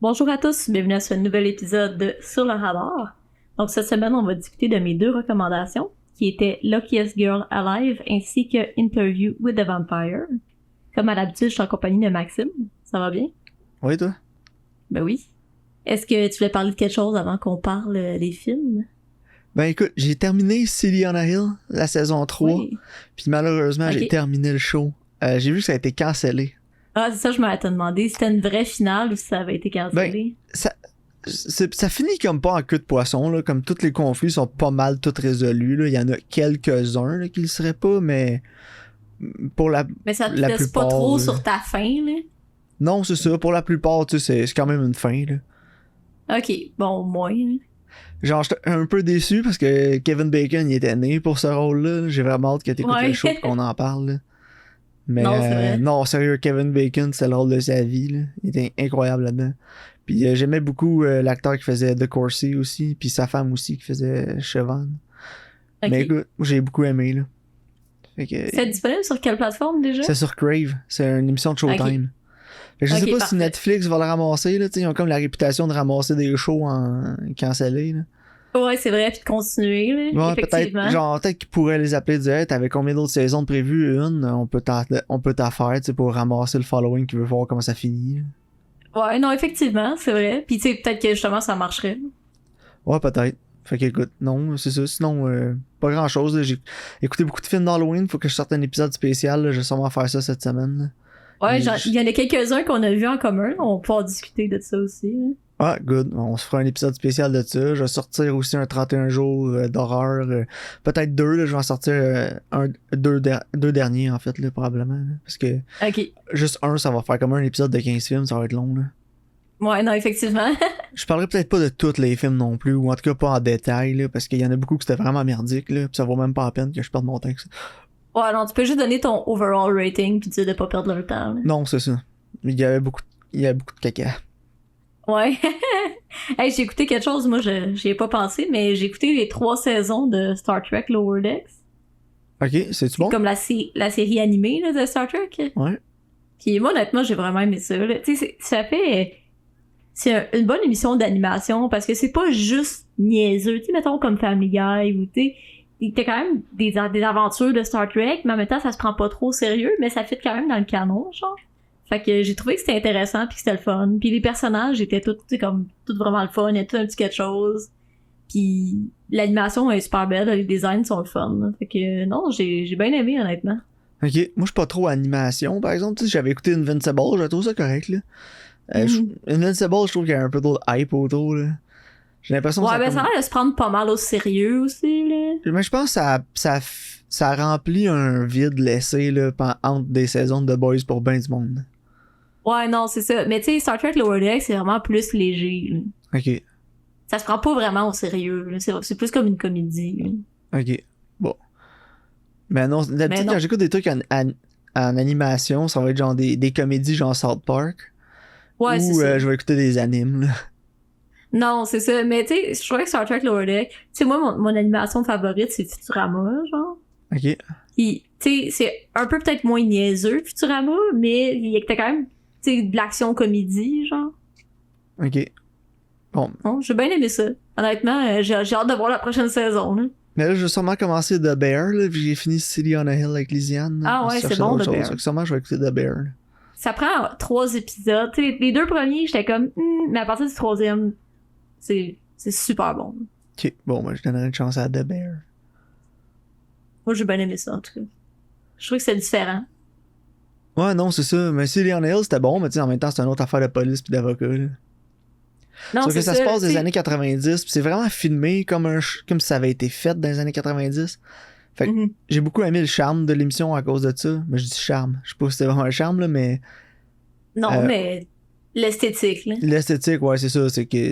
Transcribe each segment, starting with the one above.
Bonjour à tous, bienvenue à ce nouvel épisode de Sur le radar. Donc cette semaine, on va discuter de mes deux recommandations, qui étaient Luckiest Girl Alive ainsi que Interview with the Vampire. Comme à l'habitude, je suis en compagnie de Maxime. Ça va bien? Oui, toi? Ben oui. Est-ce que tu voulais parler de quelque chose avant qu'on parle des films? Ben écoute, j'ai terminé City on a Hill, la saison 3, Oui. puis malheureusement, j'ai Ok. terminé le show. J'ai vu que ça a été cancellé. Ah, c'est ça, je m'avais demandé si c'était une vraie finale ou si ça avait été Ben, cancellé. ça finit comme pas en queue de poisson, là, comme tous les conflits sont pas mal tous résolus. Là. Il y en a quelques-uns là, qui le seraient pas, mais pour Mais ça te la laisse pas plupart... trop sur ta fin, là? Non, c'est ça, pour la plupart, tu sais, c'est quand même une fin. Là. Ok, bon, au moins. Hein. Genre, j'étais un peu déçu parce que Kevin Bacon, il était né pour ce rôle-là. J'ai vraiment hâte que t'écoutes Ouais. le show et qu'on en parle. Là. Mais Non, c'est vrai. non, sérieux, Kevin Bacon, c'était le rôle de sa vie. Là. Il était incroyable là-dedans. Puis j'aimais beaucoup l'acteur qui faisait The Corsi aussi, puis sa femme aussi qui faisait Siobhan. Ok. Mais écoute, j'ai beaucoup aimé. Là. Fait que, C'est disponible sur quelle plateforme déjà? c'est sur Crave, c'est une émission de Showtime. Fait que je sais Ok, pas parfait. si Netflix va le ramasser. Là, ils ont comme la réputation de ramasser des shows en cancellés. Là. Ouais, c'est vrai, puis de continuer, là, Ouais, effectivement. peut-être qu'ils pourraient les appeler et dire hey, t'avais combien d'autres saisons de prévues? Une, on peut t'en faire pour ramasser le following qui veut voir comment ça finit. Ouais, non, effectivement, c'est vrai. Puis tu sais, peut-être que justement ça marcherait. Ouais, peut-être. Fait que écoute, non, c'est ça. Sinon, pas grand chose. J'ai écouté beaucoup de films d'Halloween. Faut que je sorte un épisode spécial. Là. Je vais sûrement faire ça cette semaine. Là. Ouais, Et il y en a quelques-uns qu'on a vus en commun. On va pouvoir discuter de ça aussi. Là. Ah, good. On se fera un épisode spécial de ça. Je vais sortir aussi un 31 jours d'horreur. Peut-être deux. Là. Je vais en sortir deux derniers, en fait, là, probablement. Là. Parce que Ok. juste un, ça va faire comme un épisode de 15 films. Ça va être long. Là. Ouais, non, effectivement. Je parlerai peut-être pas de tous les films non plus. Ou en tout cas pas en détail. Là, parce qu'il y en a beaucoup qui c'était vraiment merdique. Là, puis ça vaut même pas la peine que je perde mon temps avec ça. Ouais, non, tu peux juste donner ton overall rating puis dire de pas perdre leur temps. Là. Non, c'est ça. Il y avait beaucoup de caca. Ouais. Hey, j'ai écouté quelque chose, moi j'y ai pas pensé, mais j'ai écouté les 3 saisons de Star Trek Lower Decks. Ok, c'est-tu bon? Comme la série animée là, de Star Trek. Ouais. Puis moi, honnêtement, j'ai vraiment aimé ça. Là. Tu sais, ça fait... C'est une bonne émission d'animation parce que c'est pas juste niaiseux. Tu sais, mettons comme Family Guy ou tu sais, t'as quand même des aventures de Star Trek, mais en même temps, ça se prend pas trop au sérieux, mais ça fit quand même dans le canon, genre. Fait que j'ai trouvé que c'était intéressant puis que c'était le fun. Puis les personnages étaient tous, tu sais, comme, tout vraiment le fun, il y a tout un petit quelque chose. Puis l'animation est super belle, les designs sont le fun. Là. Fait que non, j'ai bien aimé, honnêtement. Ok, moi je suis pas trop animation, par exemple. Tu sais, j'avais écouté Invincible, je trouve ça correct, là. Invincible, je trouve qu'il y a un peu trop de hype autour, là. J'ai l'impression que Ouais, ça ben comme... ça a l'air de se prendre pas mal au sérieux aussi, là. Mais je pense que ça remplit un vide laissé, là, entre des saisons de The Boys pour ben du monde. Ouais, non, c'est ça. Mais tu sais, Star Trek Lower Decks, c'est vraiment plus léger. Là. Ok, Ça se prend pas vraiment au sérieux. Là. C'est plus comme une comédie. Là. ok, bon. Mais non, Mais d'habitude, non. quand j'écoute des trucs en animation, ça va être genre des comédies genre South Park. Ouais, c'est Ou ça. je vais écouter des animes, là. Non, c'est ça. Mais tu sais, je trouvais que Star Trek Lower Deck, tu sais, moi, mon animation favorite, c'est Futurama, genre. Ok. Puis, tu sais, c'est un peu peut-être moins niaiseux, Futurama, mais il y a quand même, tu sais, de l'action-comédie, genre. Ok. Bon. Bon, j'ai bien aimé ça. Honnêtement, j'ai hâte de voir la prochaine saison, là. Mais là, je vais sûrement commencer The Bear, là, vu que j'ai fini City on a Hill avec Lisiane. Ah ouais, c'est bon, The Bear. Donc, sûrement, je vais écouter The Bear. Là. Ça prend 3 épisodes. Tu sais, les 2 premiers, j'étais comme, mais à partir du 3e, c'est super bon. Ok, bon, moi, je donnerai une chance à The Bear. Moi, j'ai bien aimé ça, en tout cas. Je trouve que c'est différent. Ouais, non, c'est ça. Mais City on a Hill, c'était bon, mais tu sais, en même temps, c'est une autre affaire de police pis d'avocat, là. Non, Sauf que c'est ça se passe t'sais. des années 90, pis c'est vraiment filmé comme si ça avait été fait dans les années 90. Fait que j'ai beaucoup aimé le charme de l'émission à cause de ça. Mais je dis charme. Je sais pas si c'était vraiment un charme, là, mais... Non, mais l'esthétique, là. L'esthétique, ouais, c'est ça. C'est que...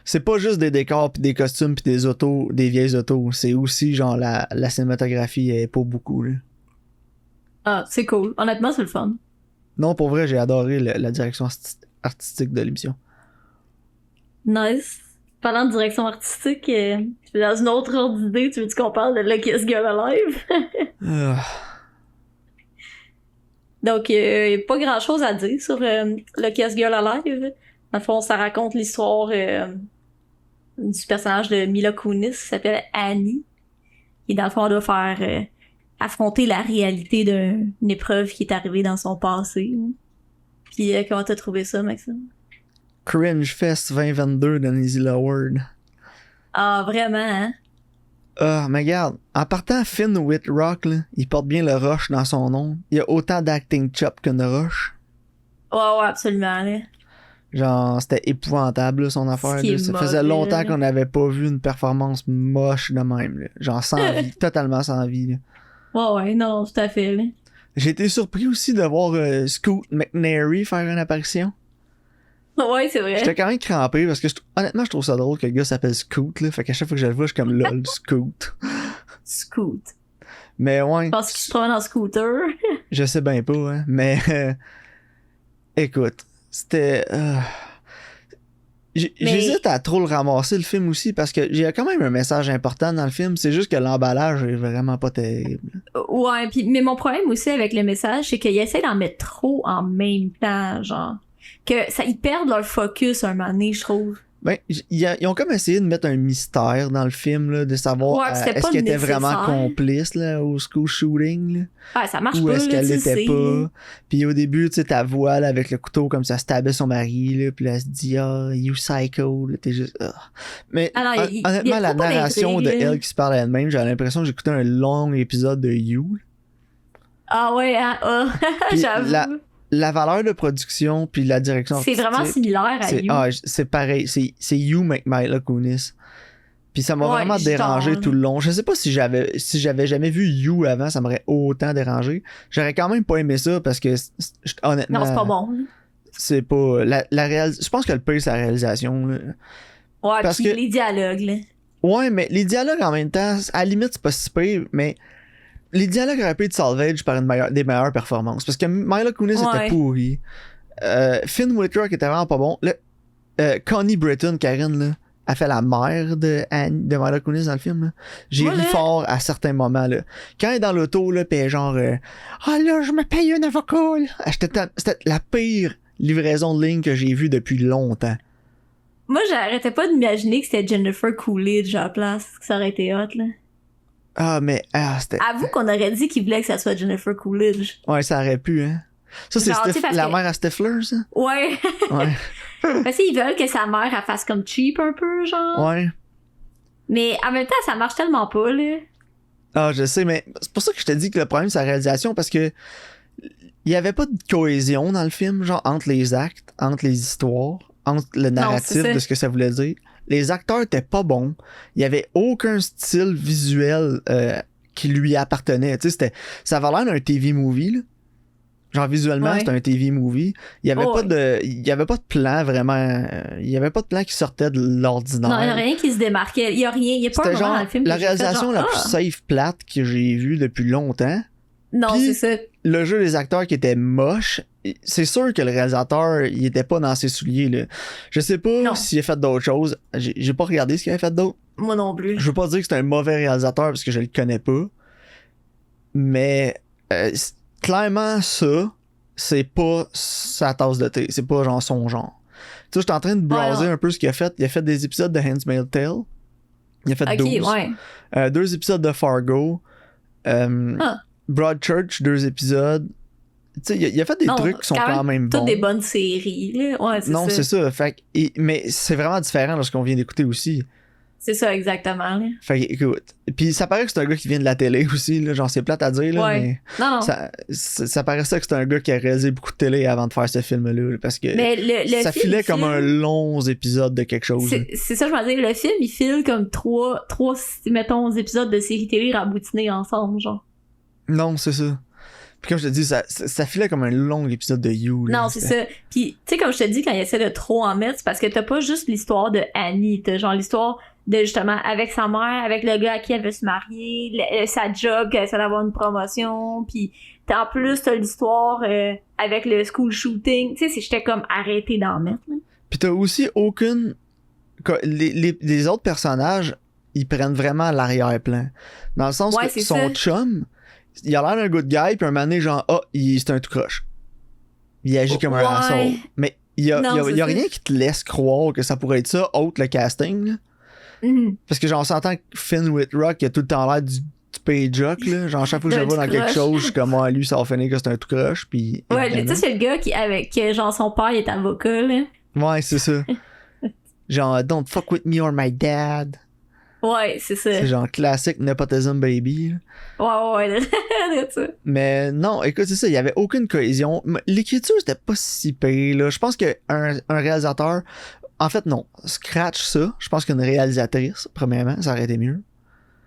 C'est pas juste des décors pis des costumes pis des autos, des vieilles autos. C'est aussi, genre, la cinématographie est pas beaucoup, là. Ah, c'est cool. Honnêtement, c'est le fun. Non, pour vrai, j'ai adoré la direction artistique de l'émission. Nice. Parlant de direction artistique, dans une autre ordre d'idée, tu veux-tu qu'on parle de Luckiest Girl Alive? Donc, y a pas grand-chose à dire sur Luckiest Girl Alive. Dans le fond, ça raconte l'histoire du personnage de Mila Kunis qui s'appelle Annie. Et dans le fond, elle doit faire affronter la réalité d'une épreuve qui est arrivée dans son passé. Puis, comment t'as trouvé ça, Maxime? Cringe Fest 2022 de Nancy Loward. Ah, vraiment, hein? Ah, mais regarde, en partant Finn Wittrock, là, il porte bien le Rush dans son nom. Il y a autant d'acting chop que de Rush. Ouais, absolument, là. Genre, c'était épouvantable, là, son affaire. Là. Ça faisait longtemps qu'on n'avait pas vu une performance moche de même. Là. Genre, sans vie, totalement sans vie. Là. Ouais, non, tout à fait, là. J'ai été surpris aussi de voir Scoot McNairy faire une apparition. Ouais, c'est vrai. J'étais quand même crampé parce que honnêtement, je trouve ça drôle que le gars s'appelle Scoot. Là. Fait qu'à chaque fois que je le vois, je suis comme lol, Scoot. Scoot. Mais ouais. Je pense qu'il se promène en scooter. Je sais bien pas, hein. Mais écoute, c'était. J'hésite à trop le ramasser le film aussi parce que j'ai quand même un message important dans le film. C'est juste que l'emballage est vraiment pas terrible. Ouais, mais mon problème aussi avec le message, c'est qu'ils essaient d'en mettre trop en même temps, genre. Que ça, ils perdent leur focus un moment donné, je trouve. Ben, ils ont comme essayé de mettre un mystère dans le film, là, de savoir est-ce qu'elle était vraiment complice là, au school shooting. Là, ah, ça marche ou pas, est-ce qu'elle l'était pas. Puis au début, tu sais, ta voix là, avec le couteau comme ça stabait son mari, là, puis là, elle se dit « Ah, you psycho », là, t'es juste... Mais honnêtement, la narration de elle qui se parle à elle-même, j'ai l'impression que j'écoutais un long épisode de You. Ah ouais, j'avoue. La valeur de production puis la direction c'est vraiment similaire à You. Ah, c'est pareil, c'est You Mila Kunis. Puis ça m'a vraiment dérangé tout le long. Je sais pas si j'avais jamais vu You avant, ça m'aurait autant dérangé. J'aurais quand même pas aimé ça parce que honnêtement non, c'est pas bon. C'est pas je pense que le pire c'est la réalisation là. Ouais, parce que les dialogues là. Ouais, mais les dialogues en même temps, à la limite c'est pas si pire, mais les dialogues auraient pu être salvage par des meilleures performances. Parce que Mila Kunis était pourri. Finn Wittrock était vraiment pas bon. Connie Britton, Karine, là, a fait la mère de Mila Kunis dans le film. Là. J'ai ri fort à certains moments. Là. Quand elle est dans l'auto, là, pis elle est genre ah là, je me paye un avocat. C'était la pire livraison de ligne que j'ai vue depuis longtemps. Moi, j'arrêtais pas d'imaginer que c'était Jennifer Coolidge à la place. Que ça aurait été hot, là. Ah, mais c'était... Avoue qu'on aurait dit qu'il voulait que ça soit Jennifer Coolidge. Ouais, ça aurait pu, hein. Ça, c'est la mère à Stifler, ça? Ouais. Parce qu'ils veulent que sa mère, elle fasse comme cheap un peu, genre. Ouais. Mais en même temps, ça marche tellement pas, là. Ah, je sais, mais c'est pour ça que je te dis que le problème, c'est la réalisation, parce que il y avait pas de cohésion dans le film, genre, entre les actes, entre les histoires, entre le narratif de ce que ça voulait dire. Les acteurs étaient pas bons. Il y avait aucun style visuel qui lui appartenait. Tu sais, ça avait l'air d'un TV movie, là. Genre visuellement, c'était un TV movie. Il y avait pas de plan vraiment. Il y avait pas de plan qui sortait de l'ordinaire. Non, il y a rien qui se démarquait. Il y a rien. Il y a pas un moment dans le film. La réalisation la plus safe plate que j'ai vue depuis longtemps. Non, c'est ça. Le jeu des acteurs qui était moche. C'est sûr que le réalisateur, il était pas dans ses souliers, là. Je sais pas s'il a fait d'autres choses. J'ai pas regardé ce qu'il a fait d'autre. Moi non plus. Je veux pas dire que c'est un mauvais réalisateur parce que je le connais pas. Mais clairement, ça, c'est pas sa tasse de thé. C'est pas genre son genre. Tu sais, j'étais en train de browser un peu ce qu'il a fait. Il a fait des épisodes de Handmaid's Tale. Il a fait 12. 2 épisodes de Fargo. Broadchurch, 2 épisodes. Tu sais, il a fait des trucs qui sont quand même bons. Toutes des bonnes séries, là. Ouais, c'est ça. Non, c'est ça. Fait mais c'est vraiment différent de ce qu'on vient d'écouter aussi. C'est ça, exactement. Là. Fait que, écoute. Puis ça paraît que c'est un gars qui vient de la télé aussi, là. Genre, c'est plate à dire, là. Mais non. Ça paraît ça que c'est un gars qui a réalisé beaucoup de télé avant de faire ce film-là. Là, parce que ça filait comme un long épisode de quelque chose. C'est ça, je veux dire. Le film, il file comme trois mettons, épisodes de séries télé raboutinés ensemble, genre. Non, c'est ça. Puis comme je te dis, ça filait comme un long épisode de You. Là, non, c'est ça. Puis, tu sais, comme je te dis, quand il essaie de trop en mettre, c'est parce que t'as pas juste l'histoire de Annie. T'as genre l'histoire de, justement, avec sa mère, avec le gars à qui elle veut se marier, sa job, qu'elle essaie d'avoir une promotion. Puis, en plus, t'as l'histoire avec le school shooting. Tu sais, j'étais comme arrêtée d'en mettre. Là. Puis t'as aussi aucune... Les autres personnages, ils prennent vraiment l'arrière-plan. Dans le sens que son chum... il a l'air d'un good guy, puis un moment donné, genre, c'est un tout croche. Il agit comme un asshole. Mais il y a rien qui te laisse croire que ça pourrait être ça, autre le casting, là. Mm-hmm. Parce que genre, on s'entend que Finn Wittrock, il a tout le temps l'air du pay-jock, là. Genre, chaque fois que je le vois dans quelque chose, je suis comme, lui, ça va finir que c'est un tout croche, puis... Ouais, tu sais, c'est le gars genre, son père, il est avocat, là. Ouais, c'est ça. Genre, don't fuck with me or my dad. Ouais, c'est ça. C'est genre classique nepotism baby. Ouais, c'est ça. Mais non, écoute, c'est ça, il y avait aucune cohésion. L'écriture, c'était pas si pire, là. Je pense qu'un réalisateur... En fait, non. Scratch ça. Je pense qu'une réalisatrice, premièrement, ça aurait été mieux.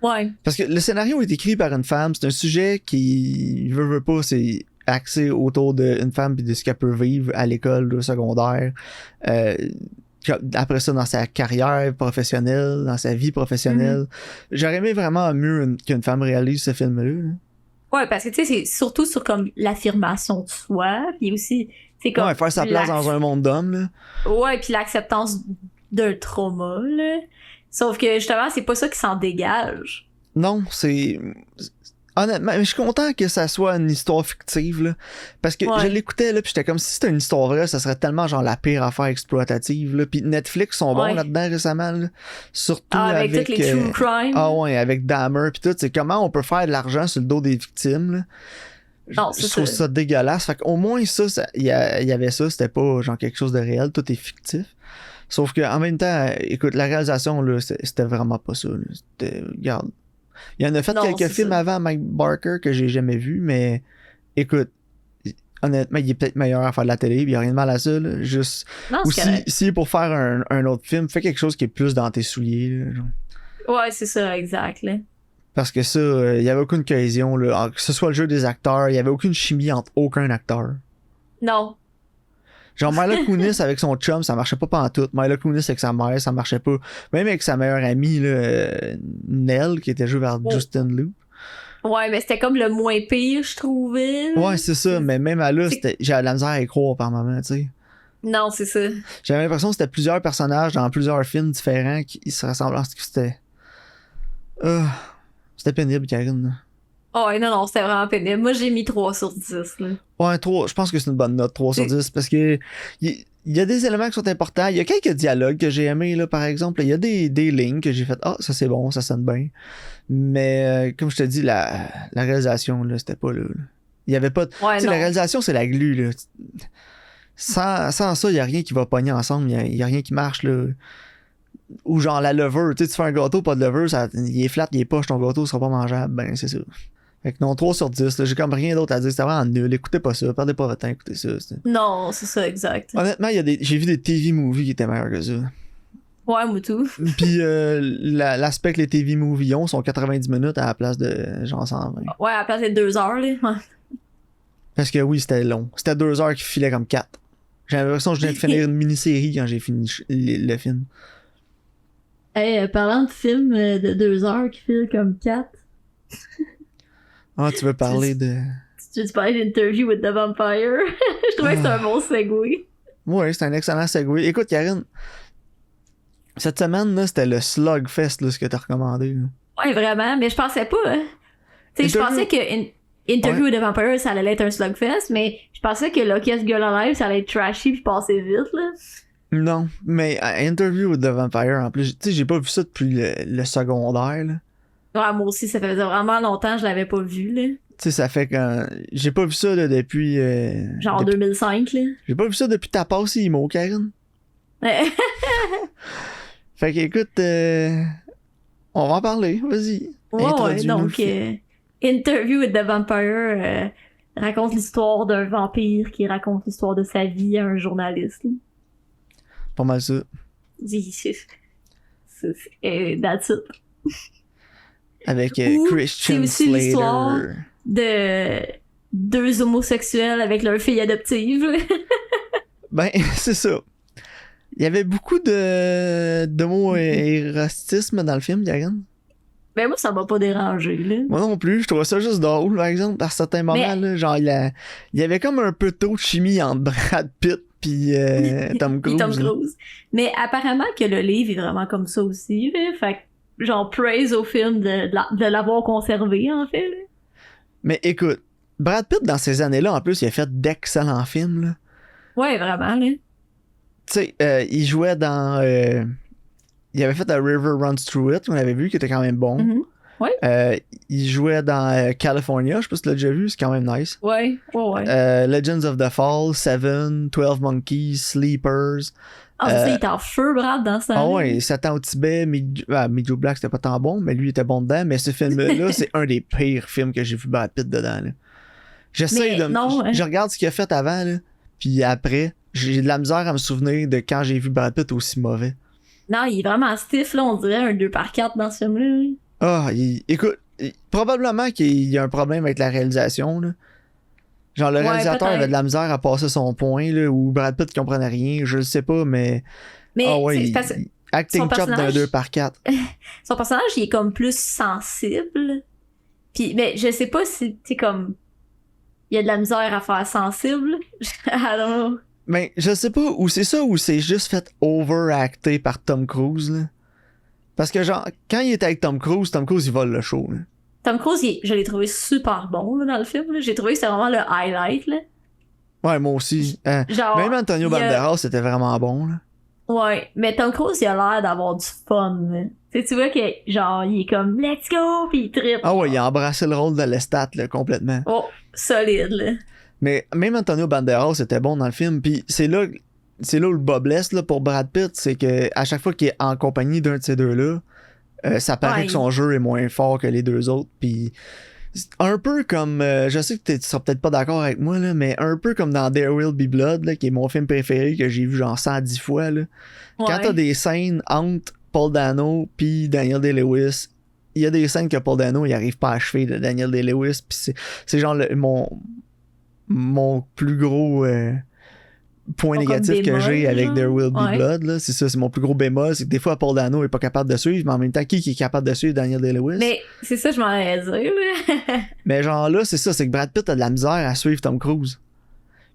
Ouais. Parce que le scénario est écrit par une femme. C'est un sujet qui veut pas, c'est axé autour d'une femme et de ce qu'elle peut vivre à l'école, au secondaire. Après ça, dans sa carrière professionnelle, dans sa vie professionnelle. J'aurais aimé vraiment mieux qu'une femme réalise ce film-là. Là. Ouais, parce que tu sais, c'est surtout sur comme l'affirmation de soi, puis aussi, c'est comme... Ouais, faire sa place dans un monde d'hommes, là. Ouais, puis l'acceptance d'un trauma, là. Sauf que, justement, c'est pas ça qui s'en dégage. Non, c'est... Honnêtement, je suis content que ça soit une histoire fictive, là. Parce que je l'écoutais, là, pis j'étais comme si c'était une histoire vraie, ça serait tellement genre la pire affaire exploitative, là. Pis Netflix sont bons là-dedans récemment, là. Surtout avec toutes les true crime. Ah ouais, avec Dahmer pis tout. C'est comment on peut faire de l'argent sur le dos des victimes, là. Je trouve ça dégueulasse. Fait qu'au moins, ça, il y avait ça, c'était pas genre quelque chose de réel, tout est fictif. Sauf que en même temps, écoute, la réalisation, là, c'était vraiment pas ça, là. C'était, regarde. Il y en a fait quelques films avant Mike Barker que j'ai jamais vu, mais écoute, honnêtement, il est peut-être meilleur à faire de la télé, il y a rien de mal à ça, là. Juste. Non, ou si pour faire un autre film, fais quelque chose qui est plus dans tes souliers, là, genre. Ouais, c'est ça, exact, là. Parce que ça, il y avait aucune cohésion, là. Que ce soit le jeu des acteurs, il y avait aucune chimie entre aucun acteur. Non. Genre Mila Kunis avec son chum, ça marchait pas pantoute. Mila Kunis avec sa mère, ça marchait pas. Même avec sa meilleure amie, là, Nell, qui était jouée par Justin Liu. Ouais, mais c'était comme le moins pire, je trouvais. Ouais, c'est ça. Mais même à là, j'avais la misère à y croire par moment, tu sais. Non, c'est ça. J'avais l'impression que c'était plusieurs personnages dans plusieurs films différents qui se ressemblaient. C'était... c'était pénible, Karine. Oh, ouais, non, c'était vraiment pénible. Moi, j'ai mis 3 sur 10, là. Ouais, 3, je pense que c'est une bonne note, 3 sur 10, parce que il y a des éléments qui sont importants. Il y a quelques dialogues que j'ai aimés, là, par exemple. Il y a des lignes que j'ai fait, ça c'est bon, ça sonne bien. Mais, comme je te dis, la réalisation, là, c'était pas là. Il y avait pas... Ouais, la réalisation, c'est la glu, là. Sans ça, il y a rien qui va pogner ensemble. Il y a rien qui marche, là. Ou genre la levure, tu fais un gâteau, pas de levure, il est flat, il est poche, ton gâteau sera pas mangeable. Ben, c'est ça. Fait que non, 3 sur 10, là, j'ai comme rien d'autre à dire. C'était vraiment nul. Écoutez pas ça. Perdez pas votre temps, écoutez ça. Non, c'est ça, exact. Honnêtement, j'ai vu des TV movies qui étaient meilleurs que ça. Ouais, moi tout. Puis l'aspect que les TV movies sont 90 minutes à la place de genre 120. Ouais, à la place de 2 heures, là. Ouais. Parce que oui, c'était long. C'était 2 heures qui filaient comme 4. J'ai l'impression que je viens de finir une mini-série quand j'ai fini le film. Hey, parlant de films de 2 heures qui filent comme 4. Ah, tu veux parler de... Tu veux parler d'Interview with the Vampire? Je trouvais que c'était un bon segue. Ouais, c'est un excellent segue. Écoute, Karine, cette semaine, là, c'était le Slugfest, là, ce que t'as recommandé. Là. Ouais, vraiment, mais je pensais pas. Hein. Tu sais, je pensais que Interview with the Vampire, ça allait être un Slugfest, mais je pensais que Luckiest Girl Alive, ça allait être trashy puis passer vite, là. Non, mais Interview with the Vampire, en plus, tu sais, j'ai pas vu ça depuis le secondaire, là. Ouais, moi aussi, ça fait vraiment longtemps que je l'avais pas vu, là. Tu sais, ça fait quand... J'ai pas vu ça là, depuis... Genre 2005, là. J'ai pas vu ça depuis ta passe IMO, Karine. Fait qu'écoute, on va en parler, vas-y. Ouais, donc Interview with the Vampire raconte l'histoire d'un vampire qui raconte l'histoire de sa vie à un journaliste. Là. Pas mal ça. That's it. Avec Christian c'est aussi Slater. L'histoire de 2 homosexuels avec leur fille adoptive. Ben, c'est ça. Il y avait beaucoup d'homo-érotisme dans le film, Karine. Ben moi, ça m'a pas dérangé, là. Moi non plus, je trouvais ça juste drôle, par exemple, à certains moments, là, genre, il y avait comme un peu trop de chimie entre Brad Pitt pis Tom Cruise. Tom Cruise. Mais apparemment que le livre est vraiment comme ça aussi, là. Fait que, genre, praise au film de l'avoir conservé, en fait, là. Mais écoute, Brad Pitt, dans ces années-là, en plus, il a fait d'excellents films, là. Ouais, vraiment, là. Tu sais, il jouait dans... il avait fait A River Runs Through It, on avait vu, qui était quand même bon. Mm-hmm. Ouais. Il jouait dans California, je sais pas si tu l'as déjà vu, c'est quand même nice. Ouais. Legends of the Fall, Seven, 12 Monkeys, Sleepers. Ça, il est en feu, Brad, dans ça. Ah ouais, Satan au Tibet, Joe Black, c'était pas tant bon, mais lui, il était bon dedans. Mais ce film-là, c'est un des pires films que j'ai vu Brad Pitt dedans, là. Je regarde ce qu'il a fait avant, là, puis après, j'ai de la misère à me souvenir de quand j'ai vu Brad Pitt aussi mauvais. Non, il est vraiment stiff, là, on dirait un 2x4 dans ce film-là. Ah, écoute, probablement qu'il y a un problème avec la réalisation, là. Genre, le réalisateur avait de la misère à passer son point, là, ou Brad Pitt comprenait rien, je le sais pas, mais ouais, acting chop d'un 2x4. Son personnage, il est comme plus sensible. Puis, mais je sais pas si, tu sais, comme, il y a de la misère à faire sensible. I don't know. Mais je sais pas, ou c'est ça, ou c'est juste fait overacté par Tom Cruise, là. Parce que, genre, quand il était avec Tom Cruise, il vole le show, là. Tom Cruise, je l'ai trouvé super bon, là, dans le film, là. J'ai trouvé que c'était vraiment le highlight, là. Ouais, moi aussi. Genre, même Antonio Banderas, c'était vraiment bon, là. Ouais, mais Tom Cruise, il a l'air d'avoir du fun, là. Tu vois que, genre, il est comme « Let's go », pis il trippe. Ah ouais, il a embrassé le rôle de Lestat, là, complètement. Oh, solide, là. Mais même Antonio Banderas, c'était bon dans le film, pis c'est là où le bas blesse, là, pour Brad Pitt, c'est que à chaque fois qu'il est en compagnie d'un de ces deux-là, ça paraît que son jeu est moins fort que les deux autres, pis un peu comme, je sais que tu seras peut-être pas d'accord avec moi, là, mais un peu comme dans There Will Be Blood, là, qui est mon film préféré, que j'ai vu genre 110 fois, là. Ouais. Quand t'as des scènes entre Paul Dano pis Daniel Day-Lewis, il y a des scènes que Paul Dano, il arrive pas à achever de Daniel Day-Lewis, pis c'est genre mon plus gros point négatif que j'ai avec There Will Be Blood, là, c'est ça, c'est mon plus gros bémol, c'est que des fois Paul Dano est pas capable de suivre, mais en même temps, qui est capable de suivre Daniel Day-Lewis? Mais c'est ça, je m'en allais dire. Mais genre là, c'est ça, c'est que Brad Pitt a de la misère à suivre Tom Cruise.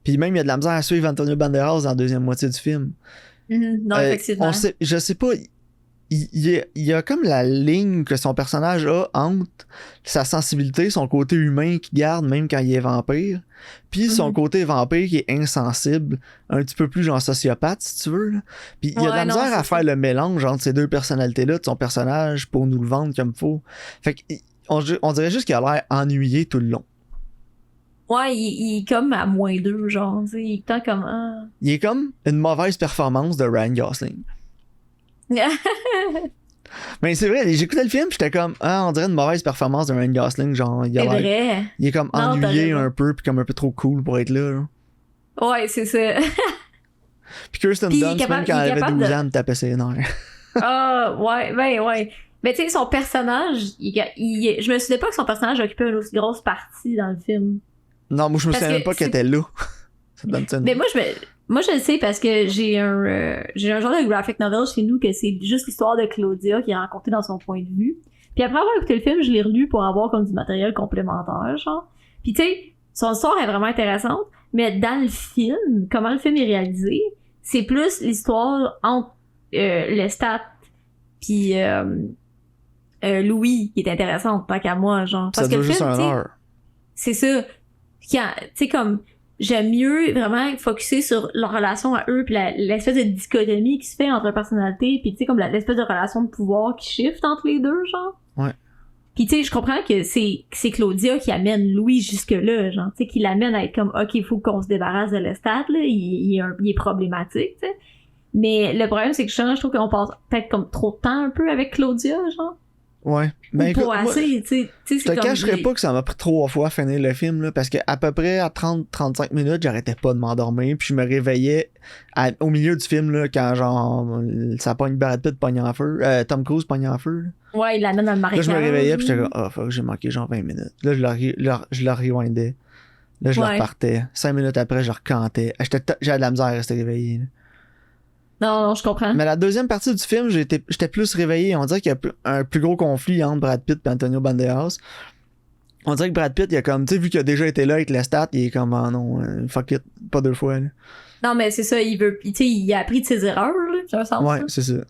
Puis même, il a de la misère à suivre Antonio Banderas dans la deuxième moitié du film. Non, effectivement. Je sais pas, il y a comme la ligne que son personnage a entre sa sensibilité, son côté humain qu'il garde même quand il est vampire, puis son côté vampire qui est insensible, un petit peu plus genre sociopathe si tu veux, là. Puis il y a de la misère à faire le mélange entre ces deux personnalités-là de son personnage pour nous le vendre comme il faut. Fait qu'on dirait juste qu'il a l'air ennuyé tout le long. Ouais, il est comme à -2, genre, tu sais, il est tant comme... Il est comme une mauvaise performance de Ryan Gosling. Mais c'est vrai, j'écoutais le film, j'étais comme, on dirait une mauvaise performance de Ryan Gosling, genre, il est comme ennuyé un peu, puis comme un peu trop cool pour être là. Genre. Ouais, c'est ça. Puis Kirsten Dunst, même quand elle avait 12 ans, me tapait ses nerfs. Ouais. Mais tu sais, son personnage, je me souviens pas que son personnage occupait une aussi grosse partie dans le film. Non, moi je me souviens même pas qu'elle était là. Mais moi je le sais parce que j'ai un genre de graphic novel chez nous que c'est juste l'histoire de Claudia qui est racontée dans son point de vue. Puis après avoir écouté le film, je l'ai relu pour avoir comme du matériel complémentaire, genre. Puis tu sais, son histoire est vraiment intéressante, mais dans le film, comment le film est réalisé, c'est plus l'histoire entre Lestat puis Louis qui est intéressante, tant qu'à moi, genre. Parce ça que le juste film, un heure. C'est ça. Tu sais, comme, j'aime mieux vraiment focusser sur leur relation à eux, puis l'espèce de dichotomie qui se fait entre personnalités, puis tu sais, comme l'espèce de relation de pouvoir qui shift entre les deux, genre. Ouais. Puis tu sais, je comprends que c'est Claudia qui amène Louis jusque-là, genre, tu sais, qui l'amène à être comme, OK, il faut qu'on se débarrasse de Lestat, là, il est problématique, tu sais. Mais le problème, c'est que je trouve qu'on passe peut-être comme trop de temps un peu avec Claudia, genre. Ouais. Ben, pour assez, tu sais, je te cacherais pas que ça m'a pris 3 fois à finir le film, là, parce que à peu près à 30-35 minutes, j'arrêtais pas de m'endormir, puis je me réveillais au milieu du film, là, quand genre, ça pogne Brad Pitt pogne en feu, Tom Cruise pogne en feu, là. Ouais, il l'amène dans le marécage. Là, je me réveillais, puis j'étais comme, fuck, j'ai manqué genre 20 minutes. Là, je le rewindais. Là, je le repartais. 5 minutes après, je recantais. J'avais de la misère à rester réveillé, là. Non, je comprends. Mais la deuxième partie du film, j'étais plus réveillé. On dirait qu'il y a un plus gros conflit entre Brad Pitt et Antonio Banderas. On dirait que Brad Pitt, il a comme, tu sais, vu qu'il a déjà été là avec Lestat, il est comme, non, fuck it, pas 2 fois, là. Non, mais c'est ça, il a appris de ses erreurs, là, dans un sens. Ouais, c'est ça.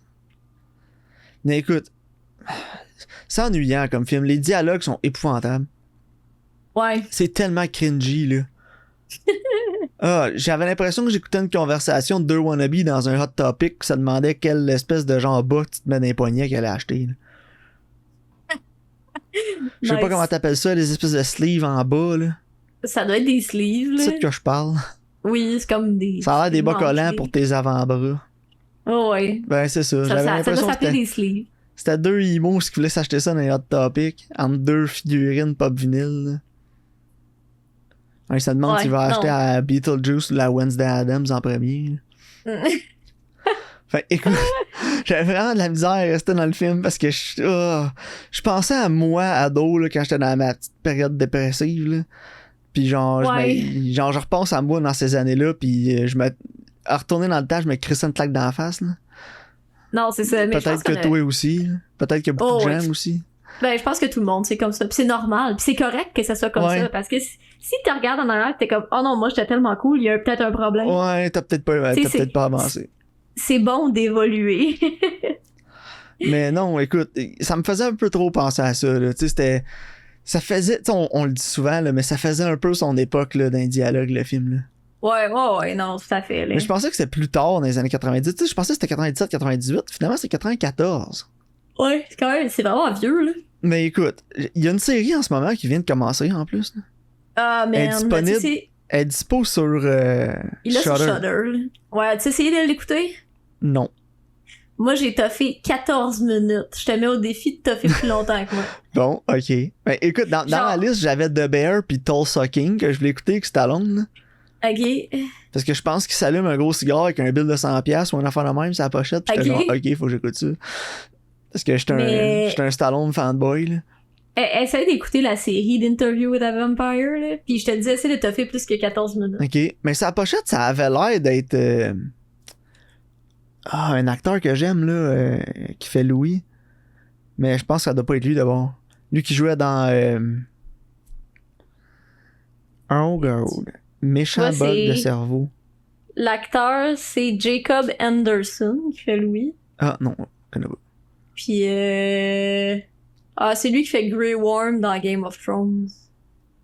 Mais écoute, c'est ennuyant comme film. Les dialogues sont épouvantables. Ouais. C'est tellement cringy, là. J'avais l'impression que j'écoutais une conversation de deux wannabes dans un Hot Topic qui se demandait quelle espèce de genre bas tu te mets dans les poignets qu'elle a acheté. Je sais pas comment t'appelles ça, les espèces de sleeves en bas, là. Ça doit être des sleeves, là. C'est ça que je parle. Oui, c'est comme des... Ça a l'air des bas collants pour tes avant-bras. Oh, ouais. Ben, c'est ça. J'avais Ça l'impression doit que s'appeler des sleeves. c'était deux emos qui voulaient s'acheter ça dans les Hot Topic entre deux figurines pop vinyle, là. Ouais, ça demande s'il va acheter à Beetlejuice ou la Wednesday Addams en premier. Fait écoute, j'avais vraiment de la misère à rester dans le film parce que je pensais à moi, ado, là, quand j'étais dans ma petite période dépressive, là. Puis genre, je repense à moi dans ces années-là, puis à retourner dans le temps, je me crissais une claque dans la face, là. Non, c'est ça. Mais peut-être que toi aussi, là. Peut-être que beaucoup de gens aussi. Ben, je pense que tout le monde, c'est comme ça. Puis c'est normal. Puis c'est correct que ça soit comme ça. Parce que si tu regardes en arrière, t'es comme, oh non, moi, j'étais tellement cool, il y a peut-être un problème. Ouais, t'as peut-être pas avancé. C'est bon d'évoluer. Mais non, écoute, ça me faisait un peu trop penser à ça, là. Tu sais, c'était... Ça faisait... On le dit souvent, là, mais ça faisait un peu son époque, là, d'un dialogue, le film, là. Ouais, non, tout à fait, là. Mais je pensais que c'était plus tard, dans les années 90. Tu sais, je pensais que c'était 97, 98. Finalement, c'est 94. Ouais, c'est quand même... C'est vraiment vieux, là. Mais écoute, il y a une série en ce moment qui vient de commencer, en plus, là. Ah, mais... Elle est disponible... Elle est dispo sur il est sur Shudder. Ouais, tu as essayé de l'écouter? Non. Moi, j'ai toffé 14 minutes. Je te mets au défi de toffer plus longtemps que moi. Bon, ok. Ben écoute, dans la liste, j'avais The Bear puis Tulsa King que je voulais écouter avec Stallone. Ok. Parce que je pense qu'il s'allume un gros cigare avec un bill de 100$ ou un affaire de même sur la pochette. Puis j'étais genre, ok, faut que j'écoute ça. Parce que j'étais un Stallone fanboy, là. Essaye d'écouter la série d'Interview with a Vampire, là. Puis je te dis, essaye de toffer plus que 14 minutes. Ok. Mais sa pochette, ça avait l'air d'être... un acteur que j'aime, là, qui fait Louis. Mais je pense que ça doit pas être lui, d'abord. Lui qui jouait dans... Oh God. Méchant bug de cerveau. L'acteur, c'est Jacob Anderson qui fait Louis. Ah, non. Je connais pas. Puis, c'est lui qui fait Grey Worm dans Game of Thrones.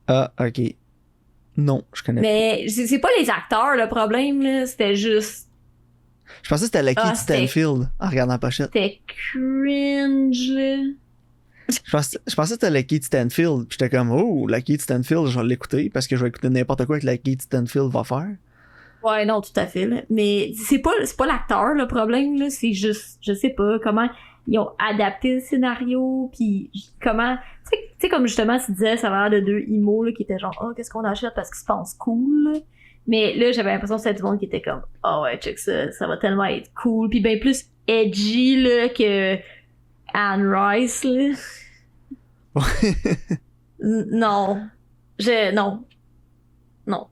Ah, ok. Non, je connais pas. Mais c'est pas les acteurs, le problème, là. C'était juste... Je pensais que c'était Lucky Stanfield en regardant la pochette. C'était cringe, là. Je pensais que c'était Lucky Stanfield. Puis j'étais comme, oh, Lucky Stanfield, je vais l'écouter parce que je vais écouter n'importe quoi que Lucky Stanfield va faire. Ouais, non, tout à fait, là. Mais c'est pas l'acteur, le problème, là. C'est juste, je sais pas, comment ils ont adapté le scénario, puis comment... Tu sais, comme justement, tu disais, ça avait l'air de deux emos, là, qui étaient genre, oh, qu'est-ce qu'on achète parce qu'ils se pensent cool, là. Mais là, j'avais l'impression que c'était du monde qui était comme, oh ouais, check ça va tellement être cool, puis ben plus edgy, là, que Anne Rice, là. Non. Non.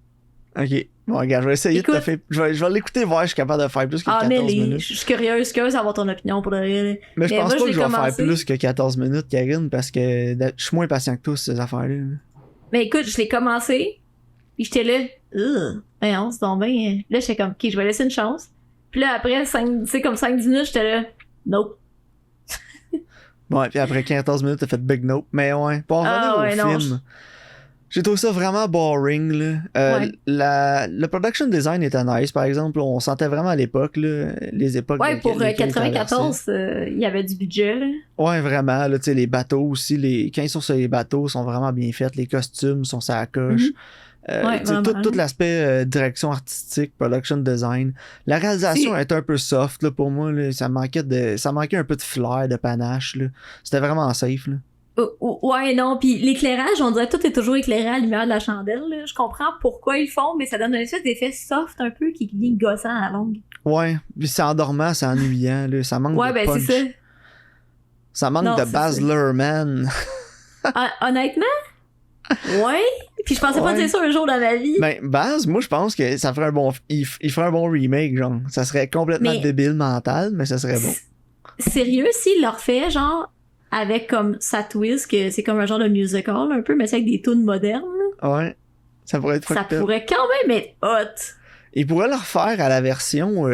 Ok. Bon, regarde, je vais essayer de te faire... Je vais l'écouter, voir si je suis capable de faire plus que 14 minutes. Je suis curieuse d'avoir ton opinion pour le réel. Mais je pense pas que je vais faire plus que 14 minutes, Karine, parce que je suis moins patient que toi, ces affaires-là. Mais écoute, je l'ai commencé, puis j'étais là, on se tombe bien. Là, j'étais comme, ok, je vais laisser une chance. Puis là, après, 5-10 minutes, j'étais là, nope. Ouais, puis après 14 minutes, t'as fait Big Nope. Mais ouais, pour revenir au film... J'ai trouvé ça vraiment boring, là. Le production design était nice, par exemple. On sentait vraiment à l'époque, là, les époques... Ouais, pour 94, il y avait du budget, là. Ouais, vraiment, là, tu sais, les bateaux aussi, quand ils sont sur les bateaux, sont vraiment bien faits. Les costumes sont sur la coche. Tout l'aspect direction artistique, production design. La réalisation est un peu soft, là, pour moi, là. Ça manquait un peu de flair, de panache, là. C'était vraiment safe, là. Ouais, non, puis l'éclairage, on dirait que tout est toujours éclairé à la lumière de la chandelle, là. Je comprends pourquoi ils le font, mais ça donne une espèce d'effet soft un peu qui vient gossant à la longue. Ouais, puis c'est endormant, c'est ennuyant, là. Ça manque de punch. Ouais, ben c'est ça. Ça manque de Baz Luhrmann. Honnêtement? Ouais. Puis je pensais pas dire ça un jour dans ma vie. Ben, Baz, moi je pense que ça ferait un bon... Il ferait un bon remake, genre. Ça serait complètement débile mental, mais ça serait bon. Sérieux, s'il le refait, genre... avec comme sa twist, que c'est comme un genre de musical un peu, mais c'est avec des tunes modernes. Ouais. Ça pourrait être... Ça pourrait quand même être hot. Il pourrait le refaire à la version...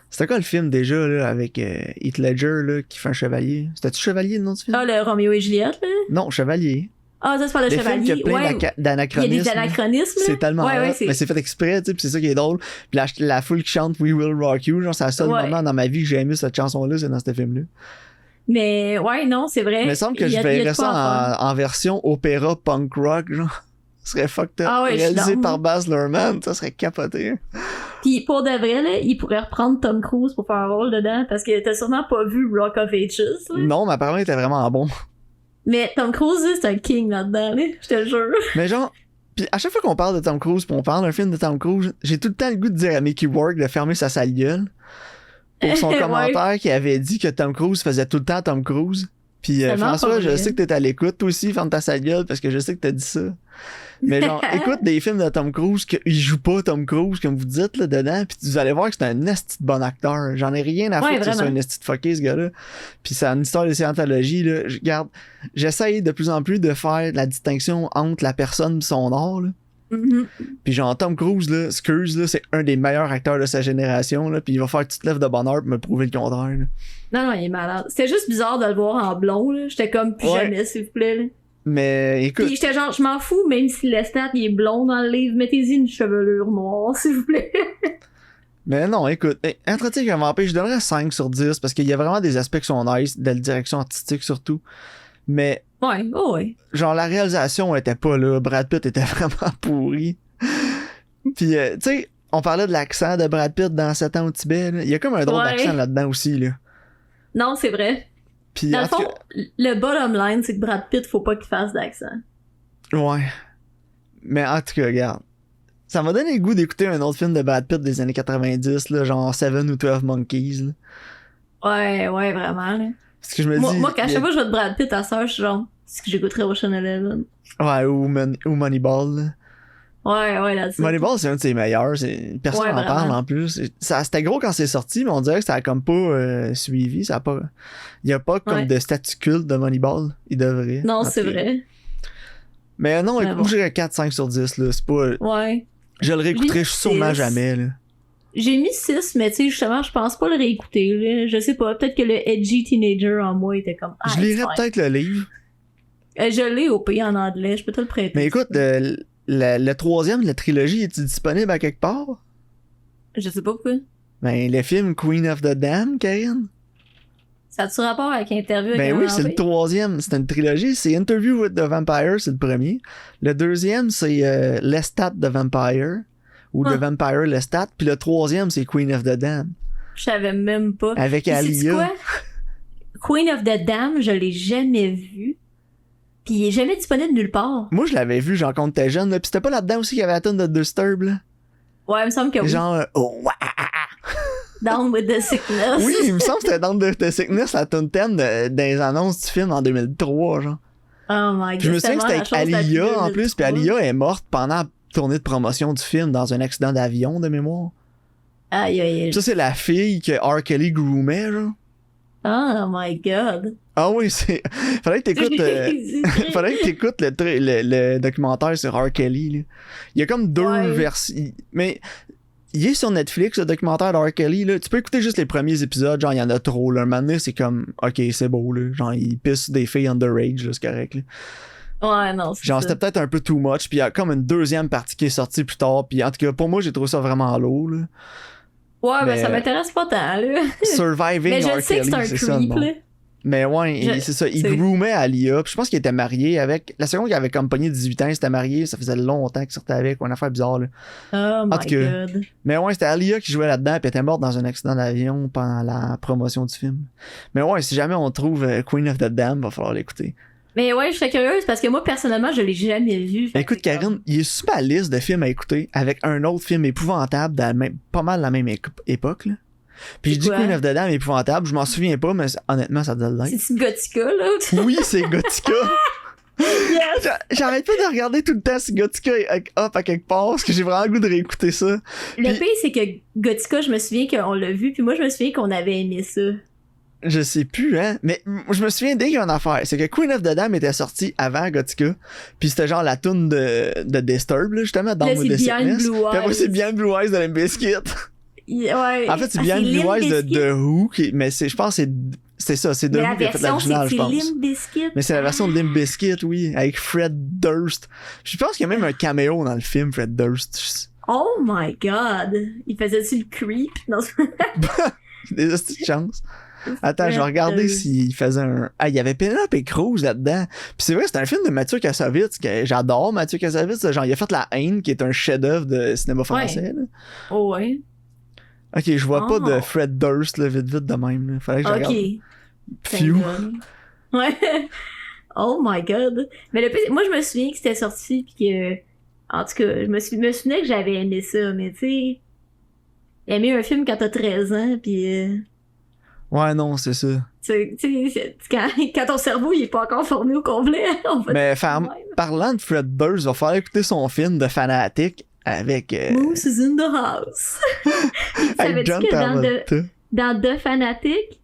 C'était quoi le film déjà, là, avec Heath Ledger, là, qui fait un chevalier? C'était-tu Chevalier, le nom du film? Ah, le Roméo et Juliette, là? Non, Chevalier. Ah, ça, c'est pas le Des films chevalier. qui a plein Ouais, il y a d'anachronismes. des anachronismes. C'est tellement ouais, hot, mais c'est fait exprès, tu sais, pis c'est ça qui est drôle. Pis la foule qui chante We Will Rock You, genre, c'est le seul moment dans ma vie que j'ai aimé cette chanson-là, c'est dans ce film-là. Mais ouais, non, c'est vrai. Mais il me semble que je verrais ça en version opéra punk rock, genre. Ce serait fucked up. Ah ouais, réalisé par Baz Luhrmann, ça serait capoté. Pis pour de vrai, là, il pourrait reprendre Tom Cruise pour faire un rôle dedans, parce que t'as sûrement pas vu Rock of Ages, là. Non, mais apparemment il était vraiment bon. Mais Tom Cruise, c'est un king là-dedans, là, je te le jure. Mais genre, pis à chaque fois qu'on parle de Tom Cruise, pis on parle d'un film de Tom Cruise, j'ai tout le temps le goût de dire à Mickey Rourke de fermer sa sale gueule. Pour son commentaire qui avait dit que Tom Cruise faisait tout le temps Tom Cruise. Puis François, je sais que t'es à l'écoute, toi aussi, ferme ta sale gueule, parce que je sais que t'as dit ça. Mais genre, écoute des films de Tom Cruise qu'il joue pas Tom Cruise, comme vous dites, là, dedans, pis vous allez voir que c'est un esti de bon acteur. J'en ai rien à foutre que ce soit un esti de fucké, ce gars-là. Pis c'est une histoire de scientologie, là. Regarde, j'essaye de plus en plus de faire la distinction entre la personne et son art, là. Mm-hmm. Pis genre, Tom Cruise, là, c'est un des meilleurs acteurs de sa génération, là, pis il va faire toute lèvre de bonheur pour me prouver le contraire, là. Non, il est malade. C'était juste bizarre de le voir en blond, là. J'étais comme, plus jamais, s'il vous plaît, là. Mais écoute. Pis j'étais genre, je m'en fous, même si Lestat il est blond dans le livre, mettez-y une chevelure noire, s'il vous plaît. Mais non, écoute, Entretien avec un vampire, je donnerais 5 sur 10 parce qu'il y a vraiment des aspects qui sont nice, de la direction artistique surtout. Mais. Ouais, oh ouais. Genre, la réalisation était pas là. Brad Pitt était vraiment pourri. Puis, tu sais, on parlait de l'accent de Brad Pitt dans 7 ans au Tibet. Là. Il y a comme un drôle d'accent là-dedans aussi, là. Non, c'est vrai. Puis, dans le fond, le bottom line, c'est que Brad Pitt, faut pas qu'il fasse d'accent. Ouais. Mais en tout cas, regarde. Ça m'a donné le goût d'écouter un autre film de Brad Pitt des années 90, là, genre 7 ou 12 Monkeys. Là. Ouais, vraiment, là. Parce que je me dis. Moi, quand chaque fois que je vois de Brad Pitt à ça, je suis genre, est-ce que j'écouterais Ocean Eleven? Ouais, ou Moneyball, là. Ouais, là-dessus. Moneyball, c'est un de ses meilleurs. Personne n'en parle en plus. C'était gros quand c'est sorti, mais on dirait que ça a comme pas suivi. Ça a pas. Il y a pas comme de statut culte de Moneyball. Il devrait. Non, c'est vrai. Mais non, moi j'irais 4-5 sur 10. Là. C'est pas. Ouais. Je le réécouterai sûrement jamais. Là. J'ai mis 6, mais tu sais, justement, je pense pas le réécouter. Là. Je sais pas. Peut-être que le edgy teenager en moi était comme. Je lirais peut-être le livre. Je l'ai au pays en anglais. Je peux te le prêter. Mais écoute, le troisième de la trilogie, est-il disponible à quelque part? Je sais pas pourquoi. Ben, le film Queen of the Damned, Karine? Ça a-tu rapport avec Interview avec Ben oui, c'est le troisième. C'est une trilogie. C'est Interview with the Vampire, c'est le premier. Le deuxième, c'est Lestat the Vampire. Ou The Vampire Lestat. Puis le troisième, c'est Queen of the Damned. Je savais même pas. Avec Alia. Quoi? Queen of the Damned, je l'ai jamais vu. Pis il est jamais disponible nulle part. Moi, je l'avais vu, genre, quand t'étais jeune, là. Pis c'était pas là-dedans aussi qu'il y avait la tonne de Disturb, là. Ouais, il me semble que oui. Genre, Down with the Sickness. Oui, il me semble que c'était Down with the Sickness, la tonne thème des annonces du film en 2003, genre. Oh my god. Puis je me souviens que c'était avec Alia, en plus, pis Alia est morte pendant la tournée de promotion du film dans un accident d'avion, de mémoire. Aïe. Ça, c'est la fille que R. Kelly groomait, genre. Oh my god. Ah oui, c'est. Fallait que t'écoutes le documentaire sur R. Kelly. Là. Il y a comme deux versions. Mais il est sur Netflix, le documentaire de R. Kelly. Là. Tu peux écouter juste les premiers épisodes. Genre, il y en a trop. Là. Un moment donné, c'est comme, ok, c'est beau. Là. Genre, il pisse des filles underage. Là, c'est correct. Là. Ouais, non, c'est genre, c'était peut-être un peu too much. Puis il y a comme une deuxième partie qui est sortie plus tard. Puis en tout cas, pour moi, j'ai trouvé ça vraiment lourd. Là. Ouais, mais ça m'intéresse pas tant, là. Surviving mais je R. sais Kelly, que c'est un creep, là. Mais ouais, c'est ça. Il groomait Alia. Puis je pense qu'il était marié avec. La seconde qu'il avait comme pogné 18 ans, il s'était marié. Ça faisait longtemps qu'il sortait avec. Une affaire bizarre, là. Oh my god. Mais ouais, c'était Alia qui jouait là-dedans. Puis elle était morte dans un accident d'avion pendant la promotion du film. Mais ouais, si jamais on trouve Queen of the Damned, va falloir l'écouter. Mais ouais, je serais curieuse parce que moi, personnellement, je l'ai jamais vu. Écoute, Karine, il est super liste de films à écouter avec un autre film épouvantable de pas mal la même époque, là. Puis je dis Queen of the Damned épouvantable, je m'en souviens pas, mais honnêtement, ça doit l'être. C'est Gothica, là? Oui, c'est Gothica. Yes. J'arrête pas de regarder tout le temps si Gothica est up à quelque part, parce que j'ai vraiment le goût de réécouter ça. Le pire, c'est que Gothica, je me souviens qu'on l'a vu, puis moi, je me souviens qu'on avait aimé ça. Je sais plus, hein. Mais je me souviens dès qu'il y a une affaire. C'est que Queen of the Damned était sortie avant Gothica. Puis c'était genre la toune de Disturb, là, justement, dans Mood the Sickness. Puis après, c'est Beyond Blue Eyes de Limp Bizkit. Ouais. En fait, c'est Beyond Blue Eyes de The Who, mais je pense que C'est ça, c'est The Mais la Who qui a fait version, l'original, je c'est pense. Limp Bizkit. Mais c'est la version de Limp Bizkit, oui, avec Fred Durst. Je pense qu'il y a même un caméo dans le film, Fred Durst. Oh my god! Il faisait-tu le creep? Non, Des petites chances. Attends, je vais regarder s'il faisait un... Ah, il y avait Penelope Cruz là-dedans. Puis c'est vrai, c'est un film de Mathieu Kassovitz, que j'adore Mathieu Kassovitz. Genre, il a fait La Haine, qui est un chef-d'œuvre de cinéma français. Là. Oh ouais. Ok, je vois pas de Fred Durst, là, vite de même. Là. Fallait que je regarde. Phew. Ouais. Oh my god. Mais le plus, moi, je me souviens que c'était sorti, pis que... En tout cas, je me souvenais que j'avais aimé ça, mais tu sais... Aimer un film quand t'as 13 ans, pis... Ouais, non, c'est ça. Tu sais, quand ton cerveau, il est pas encore formé au complet, on va Mais parlant de Fred Durst, il va falloir écouter son film de Fanatic avec... Moose is in the house. avec John Travolta. Dans The Fanatic,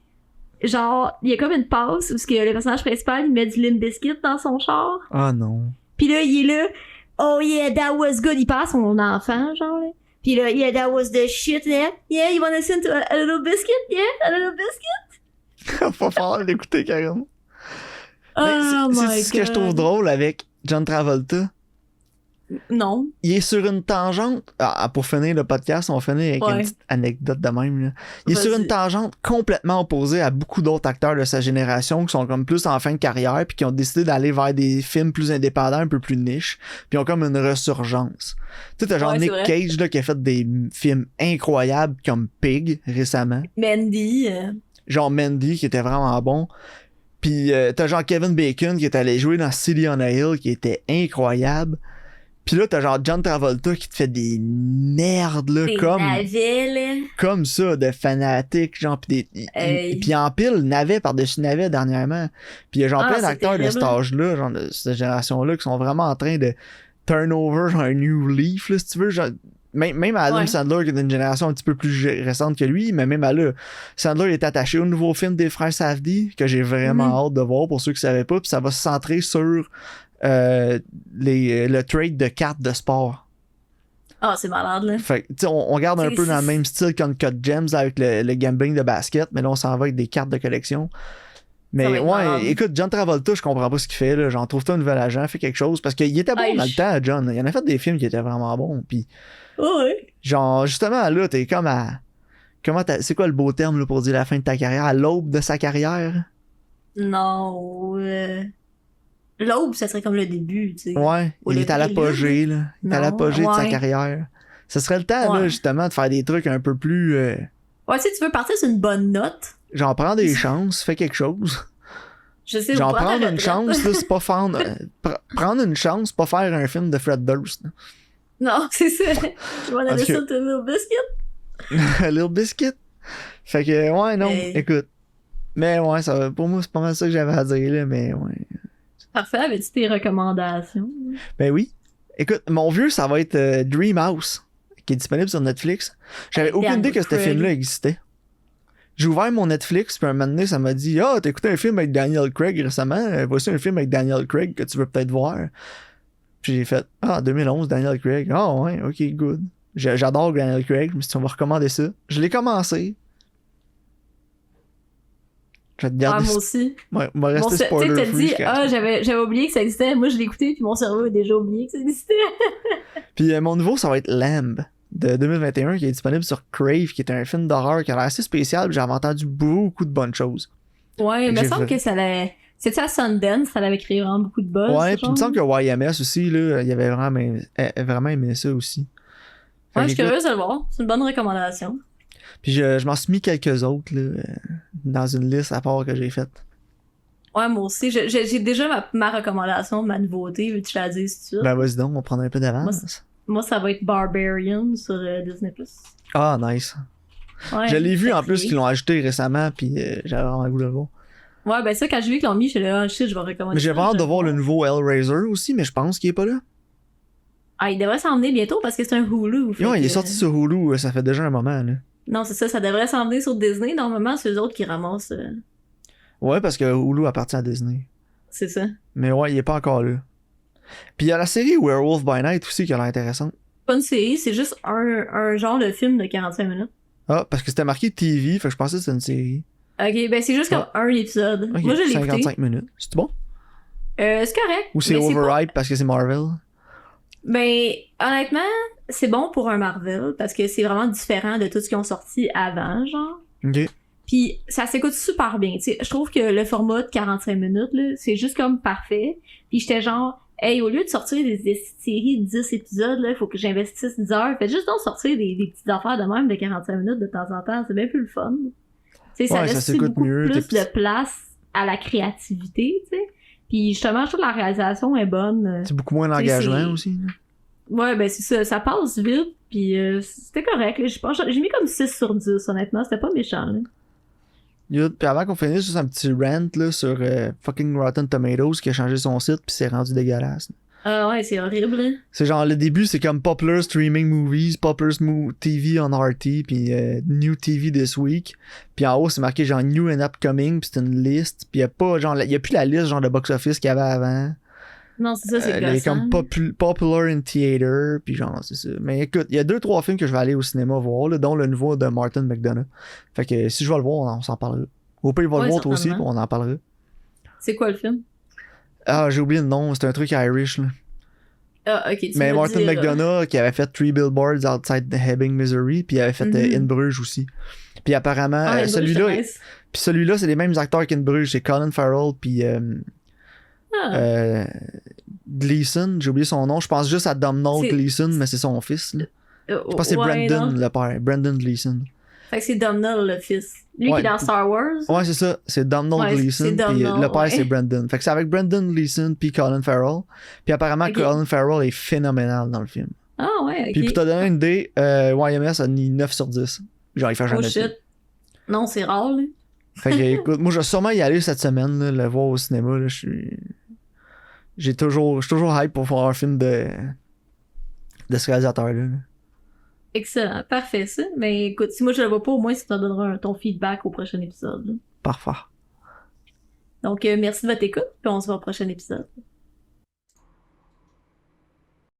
genre, il y a comme une passe où le personnage principal, il met du Limp Bizkit dans son char. Ah non. Pis là, il est là, oh yeah, that was good. Il passe son enfant, genre, là. Pis là, yeah, that was the shit, yeah. Yeah, you wanna listen to a little biscuit? Yeah, a little biscuit? Faut falloir l'écouter, carrément. Oh my god. C'est ce que je trouve drôle avec John Travolta. Non. Il est sur une tangente. Pour finir le podcast, on va finir avec une petite anecdote de même. Là. Il est sur une tangente complètement opposée à beaucoup d'autres acteurs de sa génération qui sont comme plus en fin de carrière puis qui ont décidé d'aller vers des films plus indépendants, un peu plus niche, puis ont comme une resurgence. Tu sais, t'as genre Nick Cage là, qui a fait des films incroyables comme Pig récemment. Mandy. Genre Mandy qui était vraiment bon. Puis t'as genre Kevin Bacon qui est allé jouer dans City on a Hill qui était incroyable. Pis là, t'as genre John Travolta qui te fait des merdes, là, comme ça, de fanatique, genre, pis en pile, navet par-dessus navet dernièrement. Pis il y a genre plein d'acteurs de cet âge-là, genre de cette génération-là, qui sont vraiment en train de turn over, genre un new leaf, là, si tu veux, genre... Même Adam Sandler, qui est d'une génération un petit peu plus récente que lui, mais même à là, Sandler est attaché au nouveau film des frères Safdie, que j'ai vraiment hâte de voir, pour ceux qui savaient pas, pis ça va se centrer sur... le trade de cartes de sport. Ah, c'est malade, là. Fait que, on garde un peu dans le même style qu'Uncut Gems avec le gambling de basket, mais là, on s'en va avec des cartes de collection. Mais ouais, écoute, John Travolta, je comprends pas ce qu'il fait, là. J'en trouve un nouvel agent, fait quelque chose. Parce qu'il était bon dans le temps, John. Il en a fait des films qui étaient vraiment bons. Puis, genre, justement, là, t'es comme à. C'est quoi le beau terme là, pour dire la fin de ta carrière? À l'aube de sa carrière? Non. L'aube, ça serait comme le début, tu sais. Ouais, il est à l'apogée, là. Il est à l'apogée de sa carrière. Ce serait le temps, là, justement, de faire des trucs un peu plus... Ouais, si tu veux partir sur une bonne note... Genre, prends des chances, fais quelque chose. Je sais genre, prendre une chance, là, c'est pas faire... prendre une chance, pas faire un film de Fred Durst. Non, c'est ça. Je vais aller sur Little Biscuit. Little Biscuit. Fait que, ouais, non, écoute. Mais ouais, ça, pour moi, c'est pas mal ça que j'avais à dire, là, mais ouais... Parfait, avais-tu tes recommandations? Ben oui. Écoute, mon vieux, ça va être Dreamhouse, qui est disponible sur Netflix. J'avais aucune idée que ce film-là existait. J'ai ouvert mon Netflix, puis un moment donné, ça m'a dit « Ah, t'as écouté un film avec Daniel Craig récemment? Voici un film avec Daniel Craig que tu veux peut-être voir. » Puis j'ai fait « Ah, 2011, Daniel Craig. Ah ouais, ok, good. » J'adore Daniel Craig, je me suis dit « On va recommander ça. » Je l'ai commencé. Moi aussi. Ouais, on va rester spoiler free. Tu t'as dit, j'avais oublié que ça existait. Moi, je l'ai écouté, puis mon cerveau a déjà oublié que ça existait. Puis mon nouveau, ça va être Lamb de 2021, qui est disponible sur Crave, qui est un film d'horreur qui a l'air assez spécial. J'avais entendu beaucoup de bonnes choses. Ouais, il me semble que ça allait... C'était à Sundance, ça l'avait créé vraiment beaucoup de buzz. Ouais, puis il me semble que YMS aussi, là, il avait vraiment aimé ça aussi. Ouais, je suis curieuse de le voir. C'est une bonne recommandation. Puis je m'en suis mis quelques autres là, dans une liste à part que j'ai faite. Ouais, moi aussi. J'ai déjà ma recommandation, ma nouveauté. Veux-tu la dire si tu veux? Ben vas-y donc, on va prendre un peu d'avance. Moi, ça va être Barbarian sur Disney+. Ah, nice. Ouais, je l'ai vu en plus qu'ils l'ont ajouté récemment, puis j'avais vraiment le goût de le voir. Ouais, ben ça, quand j'ai vu qu'ils l'ont mis, je suis là, shit, je vais recommander. Mais j'ai hâte de voir le nouveau Hellraiser aussi, mais je pense qu'il est pas là. Ah, il devrait s'en venir bientôt parce que c'est un Hulu. Ouais, il est sorti sur Hulu, ça fait déjà un moment, là. Non, c'est ça devrait s'en venir sur Disney. Normalement, c'est eux autres qui ramassent. Ouais, parce que Hulu appartient à Disney. C'est ça. Mais ouais, il est pas encore là. Puis il y a la série Werewolf by Night aussi qui a l'air intéressante. Pas une série, c'est juste un genre de film de 45 minutes. Ah, parce que c'était marqué TV, fait que je pensais que c'était une série. Ok, ben c'est juste comme un épisode. Ok, Moi, je l'ai écouté. 55 minutes. C'est bon? C'est correct. Ou c'est overhype parce que c'est Marvel? Ben, honnêtement, c'est bon pour un Marvel parce que c'est vraiment différent de tout ce qu'ils ont sorti avant, genre. Ok. Puis ça s'écoute super bien. T'sais, je trouve que le format de 45 minutes, là, c'est juste comme parfait. Puis j'étais genre, hey, au lieu de sortir des séries de 10 épisodes, là, il faut que j'investisse 10 heures. Faites juste donc sortir des petites affaires de même de 45 minutes de temps en temps. C'est bien plus le fun. T'sais, ça Ouais, ça laisse s'écoute beaucoup mieux, plus de place à la créativité, tu sais. Puis justement, je trouve que la réalisation est bonne. C'est beaucoup moins d'engagement aussi. Là. Ouais, ben c'est ça. Ça passe vite, puis c'était correct. Là. J'ai mis comme 6 sur 10, honnêtement. C'était pas méchant. Là. Puis avant qu'on finisse, juste un petit rant là, sur fucking Rotten Tomatoes qui a changé son site puis c'est rendu dégueulasse. Ah ouais, c'est horrible. Hein. C'est genre, le début, c'est comme Popular Streaming Movies, Popular TV on RT, puis New TV This Week. Puis en haut, c'est marqué genre New and Upcoming, puis c'est une liste. Puis il y a plus la liste genre de box-office qu'il y avait avant. Non, c'est ça, c'est Il est comme Popular in Theater, puis genre, c'est ça. Mais écoute, il y a 2-3 films que je vais aller au cinéma voir, là, dont le nouveau de Martin McDonagh. Fait que si je vais le voir, on s'en parlera. Au pire, il va le voir toi aussi, puis on en parlera. C'est quoi le film? Ah, j'ai oublié le nom, c'est un truc Irish, là. Ah, ok, mais Martin McDonagh, qui avait fait 3 Billboards Outside the Ebbing, Missouri, puis il avait fait In Bruges aussi. Puis apparemment, celui-là, nice. Puis celui-là, c'est les mêmes acteurs qu'In Bruges, c'est Colin Farrell, puis Gleeson, j'ai oublié son nom, je pense juste à Domhnall Gleeson, mais c'est son fils, là. Je pense que c'est Brendan, le père, Brendan Gleeson. Fait que c'est Domhnall, le fils. Lui qui est dans Star Wars. Ouais, c'est ça. C'est Domhnall Gleeson. Puis le père, c'est Brendan. Fait que c'est avec Brendan Gleeson puis Colin Farrell. Puis apparemment, Colin Farrell est phénoménal dans le film. Ah ouais, ok. Puis pour te donner une idée, YMS a mis 9 sur 10. Genre, il fait jamais shit. Non, c'est rare, là. Fait que, écoute, moi, je vais sûrement y aller cette semaine, là, le voir au cinéma. Là, je suis toujours hype pour voir un film de ce réalisateur-là. Là. Excellent, parfait ça. Mais écoute, si moi je le vois pas, au moins ça te donnera ton feedback au prochain épisode. Là. Parfait. Donc merci de votre écoute, puis on se voit au prochain épisode.